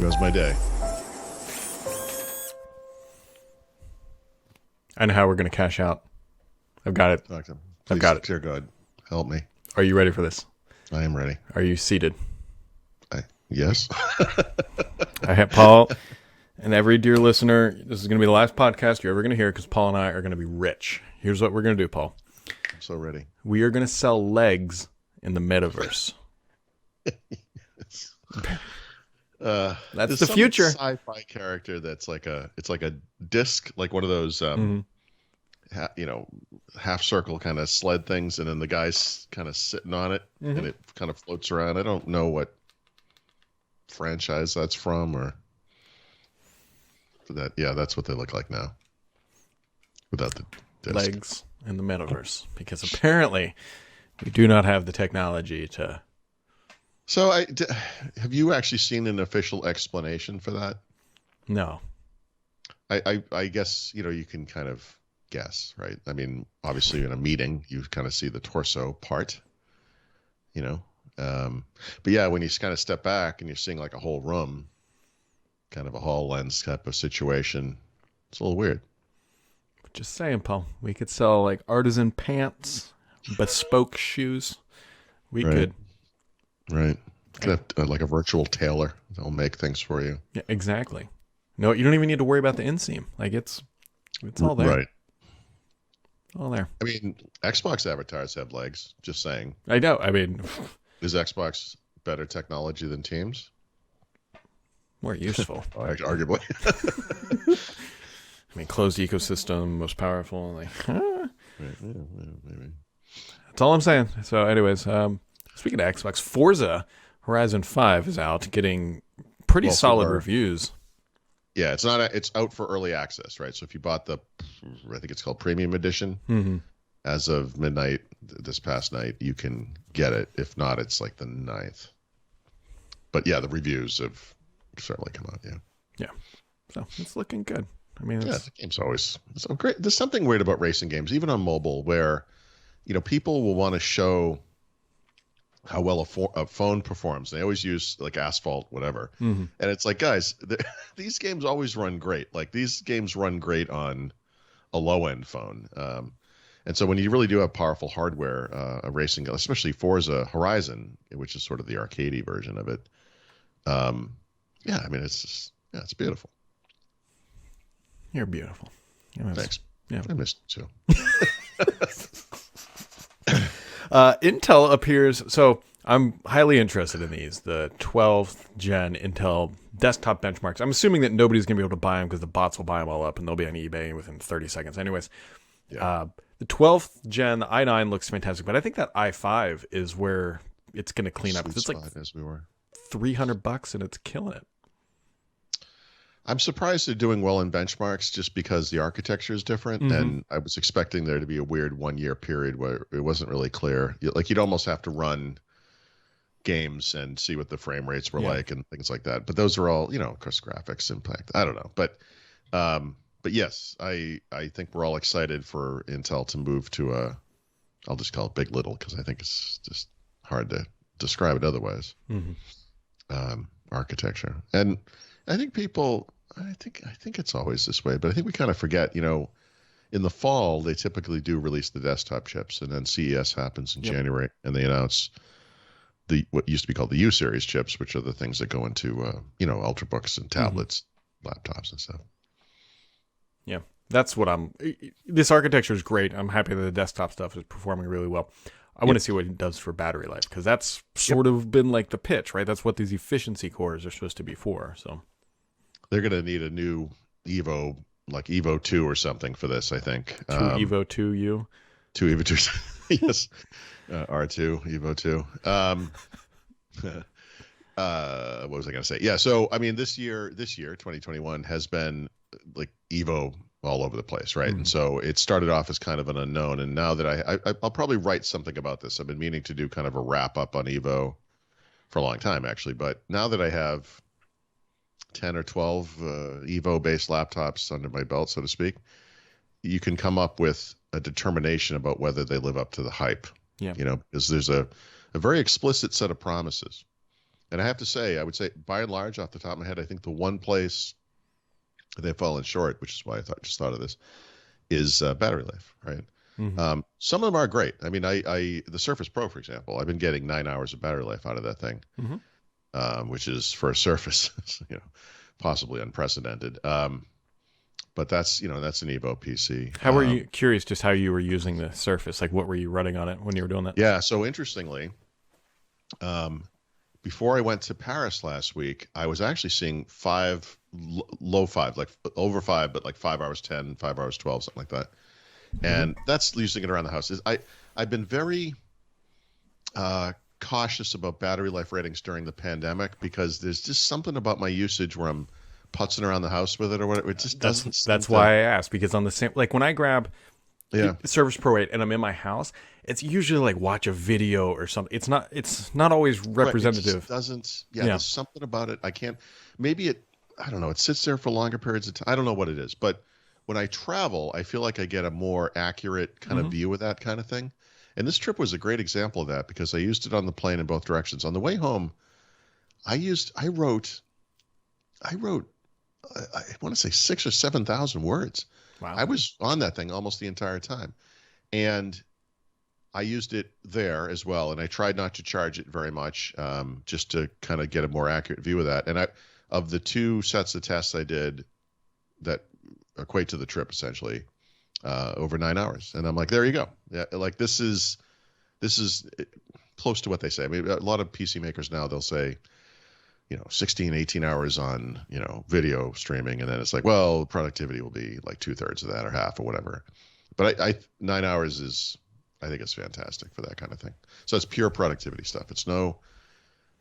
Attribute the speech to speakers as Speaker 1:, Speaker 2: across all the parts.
Speaker 1: goes my day.
Speaker 2: I know how we're going to cash out. I've got it.
Speaker 1: Please,
Speaker 2: I've got it.
Speaker 1: Dear God, help me.
Speaker 2: Are you ready for this?
Speaker 1: I am ready.
Speaker 2: Are you seated?
Speaker 1: Yes.
Speaker 2: I have Paul and every dear listener. This is going to be the last podcast you're ever going to hear because Paul and I are going to be rich. Here's what we're going to do, Paul.
Speaker 1: I'm so ready.
Speaker 2: We are going to sell legs in the metaverse. That's the future.
Speaker 1: Sci-fi character that's like it's like a disc, like one of those, half circle kind of sled things, and then the guy's kind of sitting on it, and it kind of floats around. I don't know what franchise that's from, or that. Yeah, that's what they look like now, without the disc.
Speaker 2: Legs in the metaverse, because apparently we do not have the technology to.
Speaker 1: So, have you actually seen an official explanation for that?
Speaker 2: No.
Speaker 1: I guess, you can kind of guess, right? I mean, obviously in a meeting, you kind of see the torso part, but yeah, when you kind of step back and you're seeing like a whole room, kind of a HoloLens type of situation, it's a little weird.
Speaker 2: Just saying, Paul, we could sell like artisan pants, bespoke shoes. We could.
Speaker 1: Right. Could have like a virtual tailor. They'll make things for you.
Speaker 2: Yeah, exactly. No, you don't even need to worry about the inseam. Like it's all there.
Speaker 1: Right.
Speaker 2: All there.
Speaker 1: I mean, Xbox avatars have legs. Just saying.
Speaker 2: I know. I mean,
Speaker 1: is Xbox better technology than Teams?
Speaker 2: More useful.
Speaker 1: Arguably.
Speaker 2: I mean, closed ecosystem, most powerful. Like,
Speaker 1: Maybe.
Speaker 2: That's all I'm saying. So, anyways, speaking of Xbox, Forza Horizon 5 is out, getting pretty solid reviews.
Speaker 1: Yeah, it's out for early access, right? So if you bought I think it's called Premium Edition, as of midnight this past night, you can get it. If not, it's like the 9th. But yeah, the reviews have certainly come out.
Speaker 2: Yeah. So it's looking good. I mean,
Speaker 1: the game's always so great. There's something weird about racing games, even on mobile, where people will want to show how well a phone performs. They always use like Asphalt, whatever. And it's like, guys, these games always run great. Like these games run great on a low end phone. And so when you really do have powerful hardware, a racing, especially Forza Horizon, which is sort of the arcadey version of it. I mean, it's beautiful.
Speaker 2: You're beautiful.
Speaker 1: Thanks.
Speaker 2: Yeah.
Speaker 1: I missed you too.
Speaker 2: Intel appears, so I'm highly interested in these, the 12th gen Intel desktop benchmarks. I'm assuming that nobody's going to be able to buy them because the bots will buy them all up and they'll be on eBay within 30 seconds. Anyways, the 12th gen i9 looks fantastic, but I think that i5 is where it's going to clean up. It's like
Speaker 1: as we were.
Speaker 2: $300 and it's killing it.
Speaker 1: I'm surprised they're doing well in benchmarks just because the architecture is different. And I was expecting there to be a weird 1 year period where it wasn't really clear. Like you'd almost have to run games and see what the frame rates were like and things like that. But those are all, of course, graphics impact. I don't know. But yes, I think we're all excited for Intel to move to I'll just call it Big Little because I think it's just hard to describe it otherwise. Architecture. And I think I think it's always this way, but I think we kind of forget, in the fall, they typically do release the desktop chips, and then CES happens in January, and they announce what used to be called the U-series chips, which are the things that go into, Ultrabooks and tablets, laptops and stuff.
Speaker 2: Yeah, that's what this architecture is great. I'm happy that the desktop stuff is performing really well. I want to see what it does for battery life, because that's sort of been like the pitch, right? That's what these efficiency cores are supposed to be for. So
Speaker 1: they're going to need a new Evo, like Evo 2 or something for this, I think.
Speaker 2: Evo 2U?
Speaker 1: 2 Evo 2, yes. R2, Evo 2. What was I going to say? Yeah, so, I mean, this year, 2021, has been like Evo all over the place, right? And so it started off as kind of an unknown, and now that I'll probably write something about this. I've been meaning to do kind of a wrap up on Evo for a long time, actually, but now that I have 10 or 12 Evo based laptops under my belt, so to speak, you can come up with a determination about whether they live up to the hype. Because there's a very explicit set of promises. And I have to say, I would say by and large, off the top of my head, I think the one place they've fallen short, which is why I just thought of this, is battery life, right?
Speaker 2: Mm-hmm.
Speaker 1: Some of them are great. I mean, the Surface Pro, for example, I've been getting 9 hours of battery life out of that thing, which is for a Surface, possibly unprecedented. But that's an Evo PC.
Speaker 2: How were you curious just how you were using the Surface? Like, what were you running on it when you were doing that?
Speaker 1: Yeah. So interestingly, before I went to Paris last week, I was actually seeing low 5, like over 5, but like 5 hours 10, 5 hours 12, something like that. And that's using it around the house. I've been very cautious about battery life ratings during the pandemic because there's just something about my usage where I'm putzing around the house with it or whatever. It just doesn't.
Speaker 2: That's why I asked, because on the same, like when I grab the Surface Pro 8 and I'm in my house, it's usually like watch a video or something. It's not always representative.
Speaker 1: Right, it doesn't. Yeah, there's something about it. I can't. Maybe I don't know. It sits there for longer periods of time. I don't know what it is, but when I travel, I feel like I get a more accurate kind of view of that kind of thing. And this trip was a great example of that because I used it on the plane in both directions. On the way home, I wrote, I want to say 6,000 or 7,000 words.
Speaker 2: Wow.
Speaker 1: I was on that thing almost the entire time. And I used it there as well. And I tried not to charge it very much, just to kind of get a more accurate view of that. And of the 2 sets of tests I did that equate to the trip essentially, over 9 hours. And I'm like, there you go. Yeah. Like this is close to what they say. I mean, a lot of PC makers now, they'll say, 16, 18 hours on, video streaming. And then it's like, well, productivity will be like 2/3 of that or half or whatever. But 9 hours I think it's fantastic for that kind of thing. So it's pure productivity stuff. It's no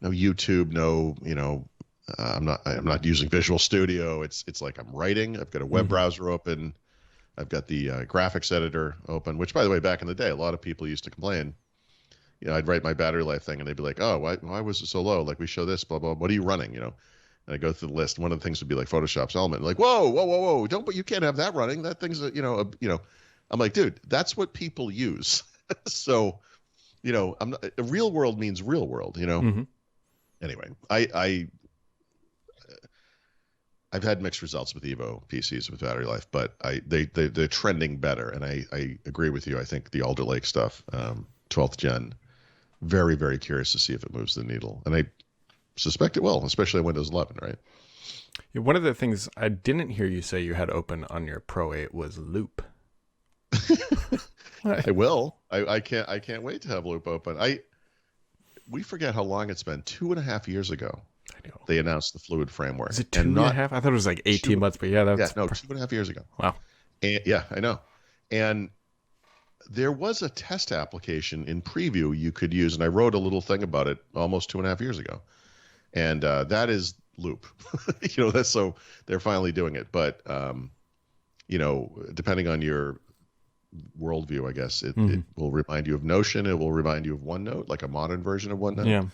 Speaker 1: YouTube, I'm not using Visual Studio. It's like I'm writing. I've got a web browser open. I've got the graphics editor open, which, by the way, back in the day, a lot of people used to complain. I'd write my battery life thing, and they'd be like, "Oh, why was it so low? Like we show this, blah blah. What are you running?" And I go through the list. One of the things would be like Photoshop's Element. Like, whoa, but you can't have that running. That thing's I'm like, dude, that's what people use. So, I'm not, real world means real world. Anyway, I've had mixed results with Evo PCs with battery life, but they're trending better, and I agree with you. I think the Alder Lake stuff, 12th gen, very, very curious to see if it moves the needle, and I suspect it will, especially on Windows 11, right?
Speaker 2: Yeah, one of the things I didn't hear you say you had open on your Pro 8 was Loop.
Speaker 1: I will. I can't wait to have Loop open. We forget how long it's been. 2.5 years ago.
Speaker 2: I know.
Speaker 1: They announced the Fluid framework.
Speaker 2: Is it 2.5? I thought it was like 18 months, but yeah, that's...
Speaker 1: Yeah, no, 2.5 years ago.
Speaker 2: Wow.
Speaker 1: And, yeah, I know. And there was a test application in preview you could use, and I wrote a little thing about it almost 2.5 years ago. And that is Loop. That's so they're finally doing it. But, depending on your worldview, I guess, it will remind you of Notion. It will remind you of OneNote, like a modern version of OneNote.
Speaker 2: Yeah.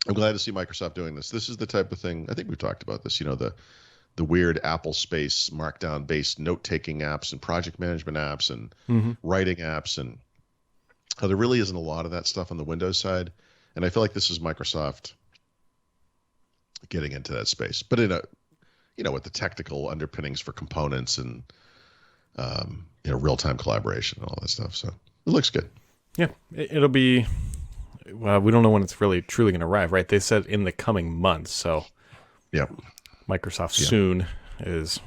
Speaker 1: I'm glad to see Microsoft doing this. This is the type of thing, I think we've talked about this, the weird Apple Space Markdown-based note-taking apps and project management apps and writing apps, and how there really isn't a lot of that stuff on the Windows side. And I feel like this is Microsoft getting into that space, but in with the technical underpinnings for components and, real-time collaboration and all that stuff. So it looks good.
Speaker 2: Yeah, it'll be... Well, we don't know when it's really truly going to arrive, right? They said in the coming months, so
Speaker 1: yeah,
Speaker 2: Microsoft soon is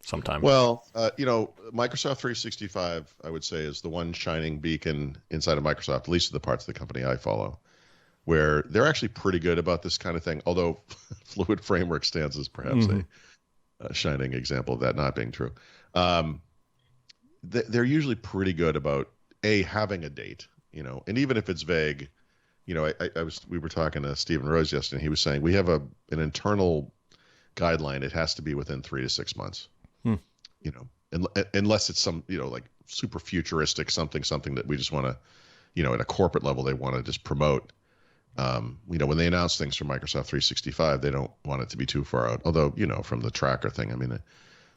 Speaker 2: sometime.
Speaker 1: Well, Microsoft 365, I would say, is the one shining beacon inside of Microsoft, at least the parts of the company I follow, where they're actually pretty good about this kind of thing, although Fluid Framework stands as perhaps a shining example of that not being true. They're usually pretty good about, having a date. And even if it's vague, we were talking to Stephen Rose yesterday, and he was saying we have an internal guideline. It has to be within 3 to 6 months, unless it's some, like super futuristic something that we just want to, at a corporate level, they want to just promote. When they announce things for Microsoft 365, they don't want it to be too far out. Although, from the tracker thing, I mean,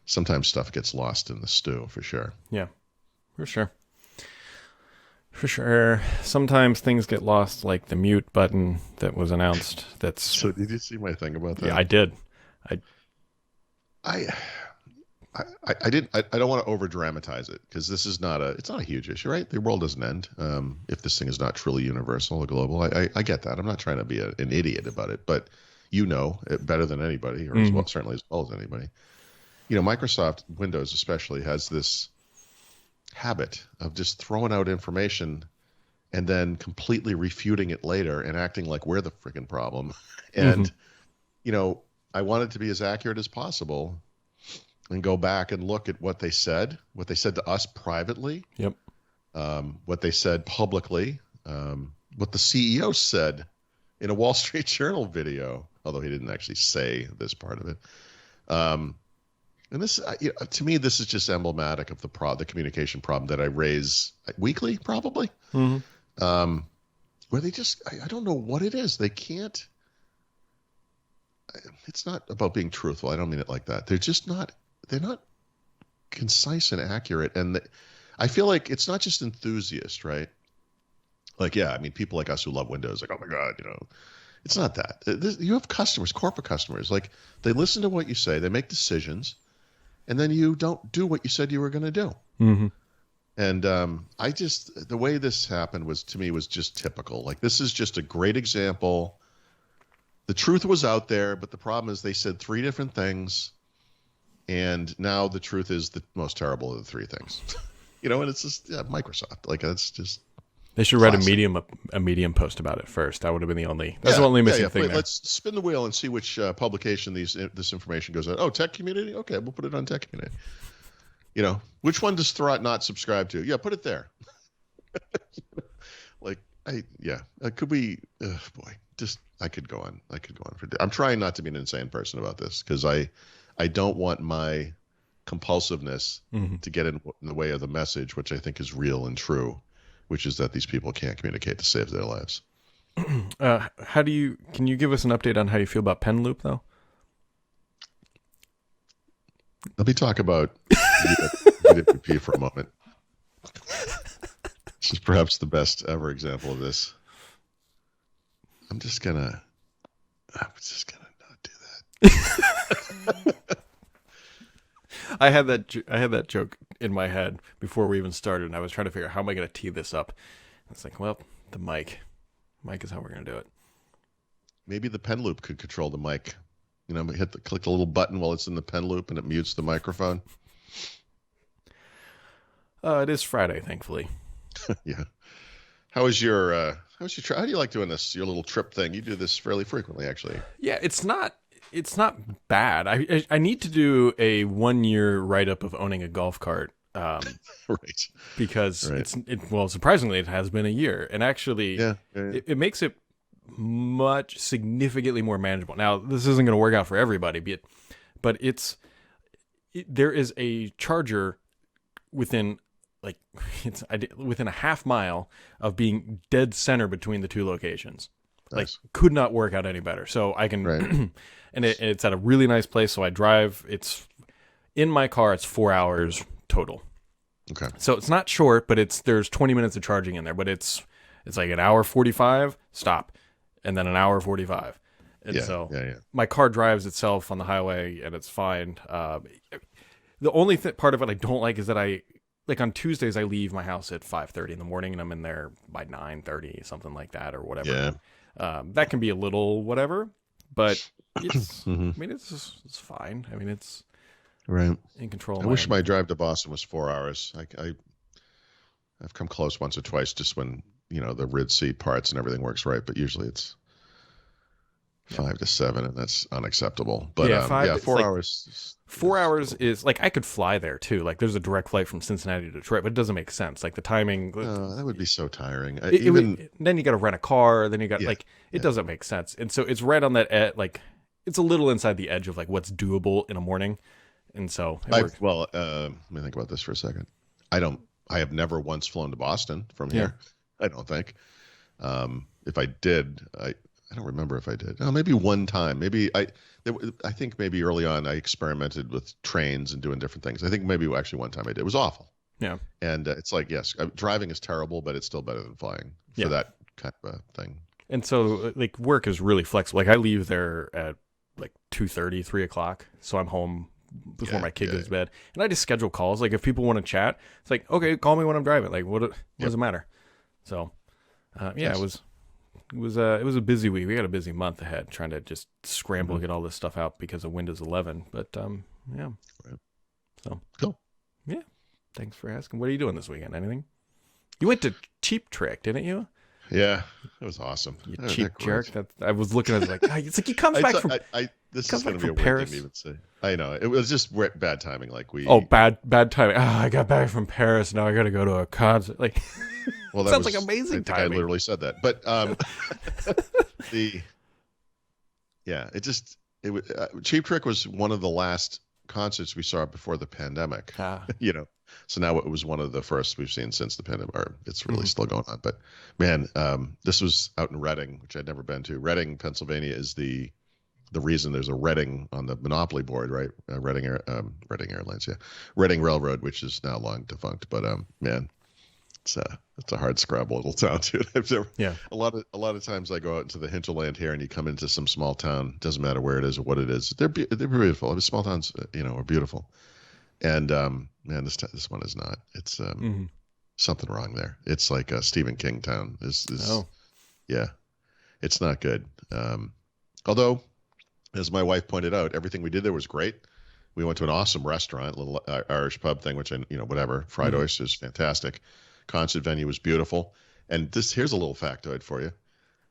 Speaker 1: sometimes stuff gets lost in the stew for sure.
Speaker 2: Yeah, for sure. For sure. Sometimes things get lost, like the mute button that was announced. That's
Speaker 1: So did you see my thing about that?
Speaker 2: yeah, I did. I
Speaker 1: I I didn't. I don't want to over dramatize it because this is not a. It's not a huge issue, right? The world doesn't end if this thing is not truly universal or global. I get that. I'm not trying to be an idiot about it, but you know it better than anybody, or as well, certainly as well as anybody. You know, Microsoft Windows especially has this habit of just throwing out information and then completely refuting it later and acting like we're the freaking problem. And you know, I want it to be as accurate as possible. And go back and look at what they said to us privately.
Speaker 2: Yep.
Speaker 1: What they said publicly, what the CEO said in a Wall Street Journal video, although he didn't actually say this part of it. And this, to me, this is just emblematic of the communication problem that I raise weekly, probably. Where they just, I don't know what it is. They can't. It's not about being truthful. I don't mean it like that. They're just not. They're not concise and accurate. And I feel like it's not just enthusiasts, right? Like, yeah, I mean, people like us who love Windows, like, oh my God, you know, it's not that. You have customers, corporate customers, like they listen to what you say, they make decisions, and then you don't do what you said you were going to do. And the way this happened was, to me, was just typical. Like, this is just a great example. The truth was out there, but the problem is they said three different things. And now the truth is the most terrible of the three things, you know, and it's just Microsoft. Like, that's just.
Speaker 2: They should write a Medium post about it first. That would have been the only. That's the only missing thing.
Speaker 1: Let's spin the wheel and see which publication this information goes on. Oh, Tech Community. Okay, we'll put it on Tech Community. You know, which one does Throt not subscribe to? Yeah, put it there. Like, could we? Boy, just I could go on. I'm trying not to be an insane person about this because I don't want my compulsiveness to get in the way of the message, which I think is real and true, which is that these people can't communicate to save their lives.
Speaker 2: Can you give us an update on how you feel about Pen Loop, though?
Speaker 1: Let me talk about UWP for a moment. This is perhaps the best ever example of this. I'm just gonna not do that.
Speaker 2: I had that joke in my head before we even started, and I was trying to figure out how am I going to tee this up. It's like, well, the mic is how we're going to do it.
Speaker 1: Maybe the pen loop could control the mic. You know, click the little button while it's in the pen loop, and it mutes the microphone.
Speaker 2: It is Friday, thankfully.
Speaker 1: Yeah. How do you like doing this? Your little trip thing. You do this fairly frequently, actually.
Speaker 2: Yeah, it's not bad. I need to do a 1 year write up of owning a golf cart.
Speaker 1: Right.
Speaker 2: Because surprisingly, it has been a year, and actually, it makes it significantly more manageable. Now, this isn't going to work out for everybody, but there is a charger within within a half mile of being dead center between the two locations. Nice. Like, could not work out any better. So I can, right. and it's at a really nice place. So I drive. It's in my car. It's 4 hours total.
Speaker 1: Okay.
Speaker 2: So it's not short, but there's 20 minutes of charging in there. But it's like an hour 45 stop, and then an hour 45. And my car drives itself on the highway, and it's fine. The only part of it I don't like is that on Tuesdays I leave my house at 5:30 in the morning, and I'm in there by 9:30, something like that, or whatever.
Speaker 1: Yeah.
Speaker 2: That can be a little whatever, but it's. I mean, it's fine. I mean, it's
Speaker 1: right
Speaker 2: in control.
Speaker 1: I wish my drive to Boston was 4 hours. I've come close once or twice, just when the RIDC parts and everything works right, but usually it's 5 to 7, and that's unacceptable. But 4 hours.
Speaker 2: 4 hours is like I could fly there too. Like, there's a direct flight from Cincinnati to Detroit, but it doesn't make sense. Like, the timing.
Speaker 1: That would be so tiring.
Speaker 2: Then you got to rent a car. Then you got it doesn't make sense. And so it's right on that it's a little inside the edge of like what's doable in a morning. And so
Speaker 1: let me think about this for a second. I have never once flown to Boston from here. I don't think. If I did, I don't remember if I did. No, maybe one time. Maybe I think maybe early on I experimented with trains and doing different things. I think maybe actually one time I did. It was awful.
Speaker 2: Yeah.
Speaker 1: And it's like, yes, driving is terrible, but it's still better than flying for that kind of a thing.
Speaker 2: And so like work is really flexible. Like I leave there at like 2:30, 3:00. So I'm home before my kid goes to bed. And I just schedule calls. Like if people want to chat, it's like, okay, call me when I'm driving. Like what does it matter? So it was a busy week. We got a busy month ahead trying to just scramble to get all this stuff out because of Windows 11. But yeah.
Speaker 1: Right.
Speaker 2: So
Speaker 1: cool.
Speaker 2: Yeah. Thanks for asking. What are you doing this weekend? Anything? You went to Cheap Trick, didn't you?
Speaker 1: Yeah, it was awesome.
Speaker 2: You cheap jerk. I was looking at it like, it's like he comes back from.
Speaker 1: This is going to be a weird thing to even say. I know it was just bad timing. Like
Speaker 2: bad timing. I got back from Paris. Now I got to go to a concert. Like,
Speaker 1: well, that
Speaker 2: sounds like amazing timing.
Speaker 1: I literally said that, but Cheap Trick was one of the last concerts we saw before the pandemic. So now it was one of the first we've seen since the pandemic, or it's really still going on. But man, this was out in Reading, which I'd never been to. Reading, Pennsylvania is the reason there's a Reading on the Monopoly board, right? Reading Airlines, Reading Railroad, which is now long defunct. But man, it's a hard scrabble little town too. A lot of times I go out into the hinterland here, and you come into some small town. Doesn't matter where it is or what it is. They're beautiful. I mean, small towns, are beautiful. And man, this one is not. It's something wrong there. It's like a Stephen King town. It's not good. Although, as my wife pointed out, everything we did there was great. We went to an awesome restaurant, little Irish pub thing, which whatever, fried oysters, fantastic. Concert venue was beautiful. And here's a little factoid for you.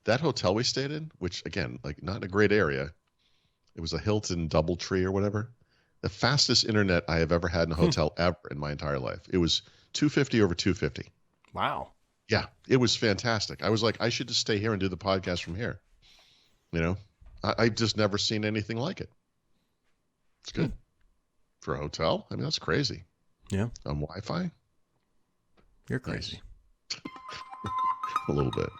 Speaker 1: That hotel we stayed in, which again, like not in a great area, it was a Hilton DoubleTree or whatever. The fastest internet I have ever had in a hotel ever in my entire life. It was 250 over 250.
Speaker 2: Wow.
Speaker 1: Yeah, it was fantastic. I was like, I should just stay here and do the podcast from here. I've just never seen anything like it. It's good. For a hotel? I mean, that's crazy.
Speaker 2: Yeah.
Speaker 1: On Wi-Fi?
Speaker 2: You're crazy.
Speaker 1: Nice. A little bit.